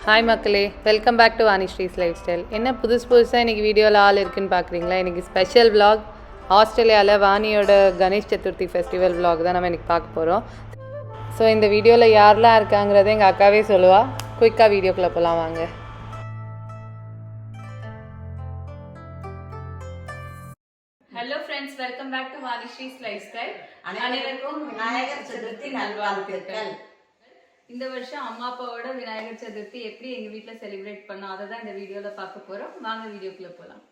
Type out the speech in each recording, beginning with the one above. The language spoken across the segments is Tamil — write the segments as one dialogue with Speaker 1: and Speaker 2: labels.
Speaker 1: ஹாய் மக்களே, welcome back to Vanishree's lifestyle. என்ன புதுசாக இன்றைக்கி வீடியோவில் ஆள் இருக்குதுன்னு பார்க்குறீங்களா? இன்றைக்கி ஸ்பெஷல் விலாக் ஆஸ்திரேலியாவில் வாணியோட கணேஷ் சதுர்த்தி ஃபெஸ்டிவல் விலாக் தான் நம்ம இன்றைக்கி பார்க்க போகிறோம். ஸோ இந்த வீடியோவில் யாரெல்லாம் இருக்காங்கிறத எங்கள் அக்காவே சொல்லுவாள். குயிக்காக வீடியோக்குள்ளே போகலாம் வாங்க.
Speaker 2: Hello friends, welcome back to Vanishree's lifestyle. அனைவருக்கும் விநாயகர் சதுர்த்தி நல்வாழ்த்துக்கள். இந்த வருஷம் அம்மா அப்பாவோட விநாயகர் சதுர்த்தி எப்படி எங்கள் வீட்டில் செலிப்ரேட் பண்ணோம் அதை தான் இந்த வீடியோவில் பார்க்க போகிறோம். வாங்க வீடியோக்குள்ளே போகலாம்.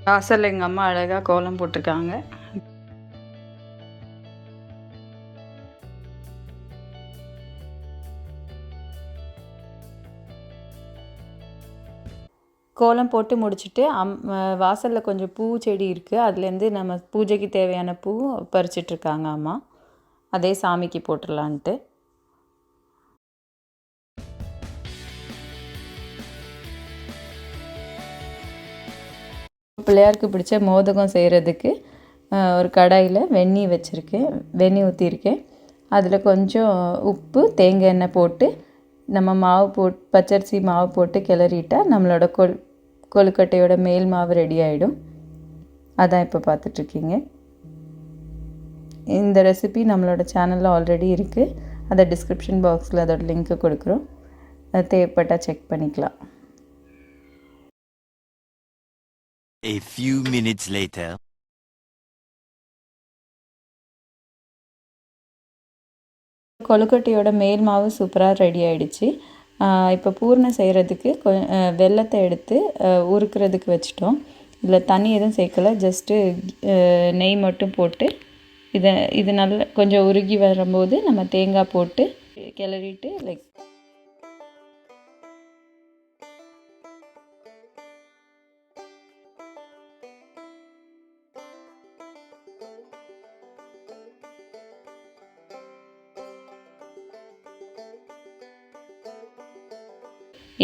Speaker 2: வாசல் எங்கள் அம்மா அழகாக கோலம் போட்டிருக்காங்க. கோலம் போட்டு முடிச்சுட்டு வாசலில் கொஞ்சம் பூ செடி இருக்குது. அதுலேருந்து நம்ம பூஜைக்கு தேவையான பூ பறிச்சிட்ருக்காங்க அம்மா. அதே சாமிக்கு போட்டுடலான்ட்டு. பிள்ளையாருக்கு பிடிச்ச மோதகம் செய்கிறதுக்கு ஒரு கடாயில் வெந்நீர் வச்சுருக்கேன், வெந்நீர் ஊற்றிருக்கேன். அதில் கொஞ்சம் உப்பு, தேங்காய் எண்ணெய் போட்டு நம்ம மாவு பச்சரிசி மாவு போட்டு கிளறிட்டால் நம்மளோட கொழுக்கட்டையோட மேல் மாவு ரெடி ஆகிடும். அதான் இப்போ பார்த்துட்ருக்கீங்க. இந்த ரெசிபி நம்மளோட சேனலில் ஆல்ரெடி இருக்குது. அதை டிஸ்கிரிப்ஷன் பாக்ஸில் அதோட லிங்க்கு கொடுக்குறோம், தேவைப்பட்டால் செக் பண்ணிக்கலாம்.
Speaker 3: A few minutes later.
Speaker 2: கொழுக்கட்டையோட மேல் மாவு சூப்பராக ரெடி ஆகிடுச்சு. இப்போ பூர்ணம் செய்கிறதுக்கு வெல்லத்தை எடுத்து உருக்கிறதுக்கு வச்சிட்டோம். இதில் தண்ணி எதுவும் சேர்க்கலை, ஜஸ்ட்டு நெய் மட்டும் போட்டு இது நல்லா கொஞ்சம் உருகி வரும்போது நம்ம தேங்காய் போட்டு கிளறிட்டு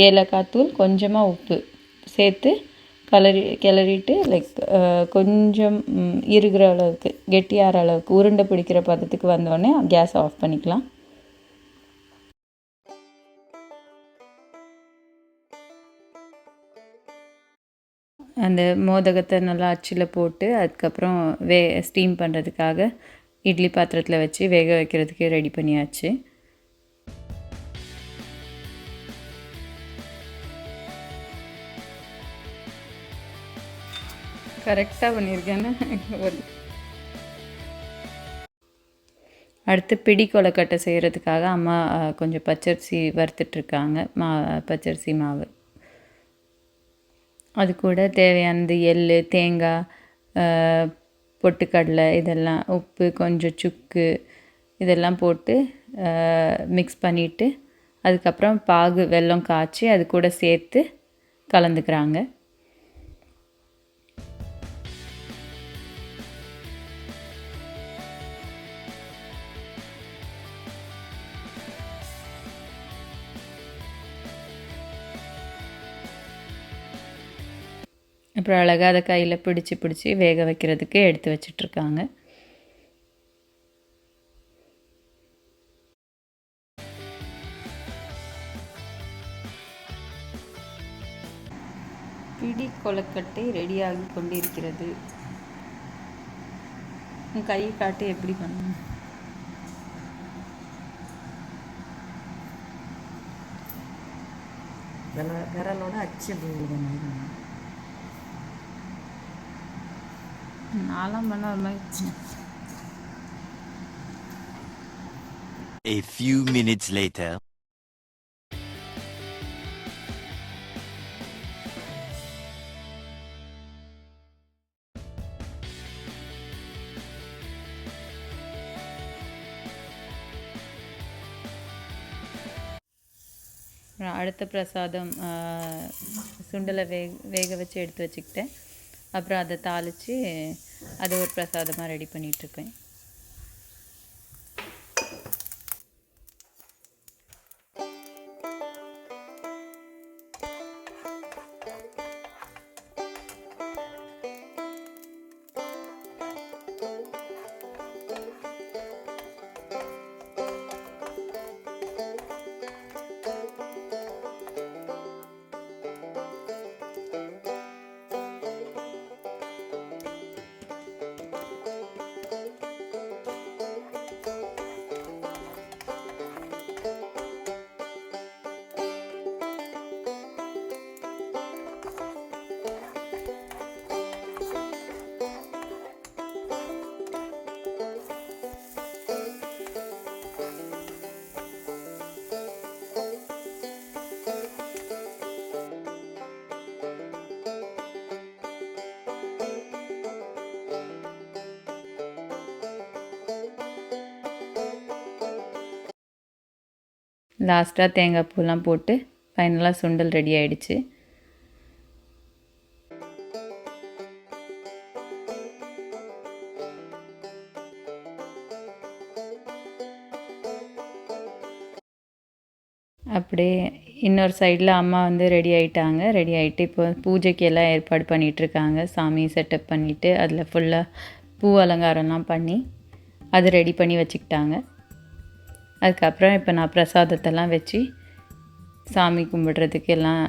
Speaker 2: ஏலக்காய் தூள், கொஞ்சமாக உப்பு சேர்த்து கிளறிட்டு கொஞ்சம் இருக்கிற அளவுக்கு, கெட்டியாகிற அளவுக்கு, உருண்டை பிடிக்கிற பதத்துக்கு வந்தோடனே கேஸ் ஆஃப் பண்ணிக்கலாம். அந்த மோதகத்தை நல்லா அச்சில் போட்டு அதுக்கப்புறம் ஸ்டீம் பண்ணுறதுக்காக இட்லி பாத்திரத்தில் வச்சு வேக வைக்கிறதுக்கு ரெடி பண்ணியாச்சு. கரெக்டாக பண்ணியிருக்கேன்னு. அடுத்து பிடி கொழுக்கட்டை செய்கிறதுக்காக அம்மா கொஞ்சம் பச்சரிசி வறுத்துட்ருக்காங்க, பச்சரிசி மாவு. அது கூட தேவையானது எள், தேங்காய், பொட்டுக்கடலை, இதெல்லாம் உப்பு, கொஞ்சம் சுக்கு இதெல்லாம் போட்டு மிக்ஸ் பண்ணிவிட்டு அதுக்கப்புறம் பாகு வெல்லம் காய்ச்சி அது கூட சேர்த்து கலந்துக்கிறாங்க. அப்புறம் அழகாக அதை கையில் பிடிச்சி வேக வைக்கிறதுக்கு எடுத்து வச்சிட்ருக்காங்க. பிடி கொழுக்கட்டை ரெடியாகி கொண்டிருக்கிறது. உன் கையை காட்டி எப்படி பண்ணணும்?
Speaker 4: விரலோட அச்சு
Speaker 2: நாலாம் பண்ண ஒரு மாதிரி.
Speaker 3: A few minutes later.
Speaker 2: அடுத்த பிரசாதம் சுண்டலை வேக வச்சு எடுத்து வச்சுக்கிட்டேன். அப்புறம் அதை தாளித்து அதை ஒரு பிரசாதமாக ரெடி பண்ணிகிட்ருக்கேன். லாஸ்ட்டாக தேங்காய் பூலாம் போட்டு ஃபைனலாக சுண்டல் ரெடி ஆகிடுச்சு. அப்படியே இன்னொரு சைடில் அம்மா வந்து ரெடி ஆகிட்டாங்க. ரெடி ஆகிட்டு இப்போ பூஜைக்கு எல்லாம் ஏற்பாடு பண்ணிகிட்ருக்காங்க. சாமி செட்டப் பண்ணிவிட்டு அதில் ஃபுல்லாக பூ அலங்காரம்லாம் பண்ணி அது ரெடி பண்ணி வச்சுக்கிட்டாங்க. அதுக்கப்புறம் இப்போ நான் பிரசாதத்தெல்லாம் வச்சு சாமி கும்பிட்றதுக்கு எல்லாம்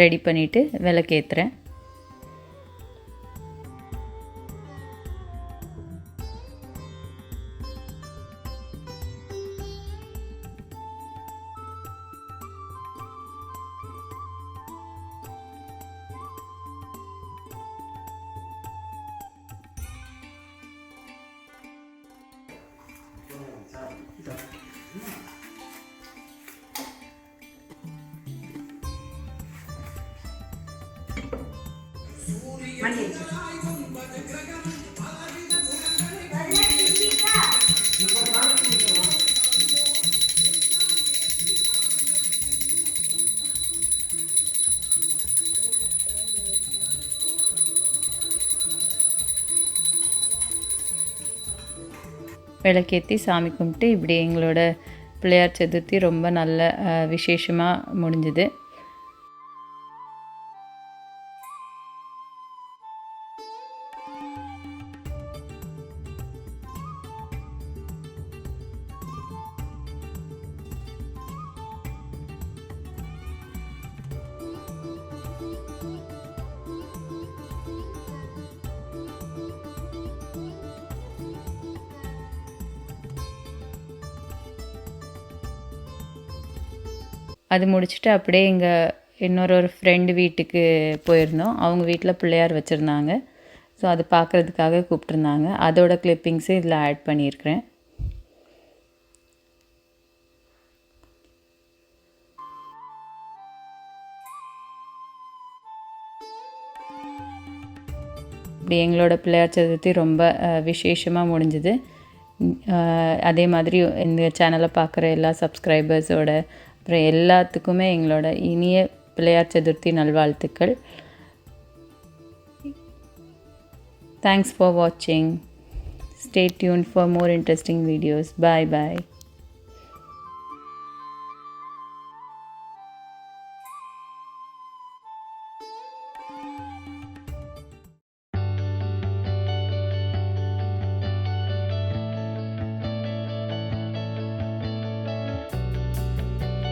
Speaker 2: ரெடி பண்ணிவிட்டு விளக்கேற்றுறேன். விளக்கேற்றி சாமி கும்பிட்டு இப்படி எங்களோட பிள்ளையார் சதுர்த்தி ரொம்ப நல்ல விசேஷமாக முடிஞ்சுது. அது முடிச்சுட்டு அப்படியே எங்கள் இன்னொரு ஃப்ரெண்டு வீட்டுக்கு போயிருந்தோம். அவங்க வீட்டில் பிள்ளையார் வச்சுருந்தாங்க. ஸோ அது பார்க்குறதுக்காக கூப்பிட்ருந்தாங்க. அதோட கிளிப்பிங்ஸு இதில் ஆட் பண்ணியிருக்கிறேன். இப்படி எங்களோட பிள்ளையார் சதுர்த்தி ரொம்ப விசேஷமாக முடிஞ்சுது. அதே மாதிரி இந்த சேனலை பார்க்குற எல்லா சப்ஸ்கிரைபர்ஸோட அப்புறம் எல்லாத்துக்குமே எங்களோட இனிய பிள்ளையார் சதுர்த்தி நல்வாழ்த்துக்கள். தேங்க்ஸ் ஃபார் வாட்சிங். Stay tuned for more interesting videos. Bye bye.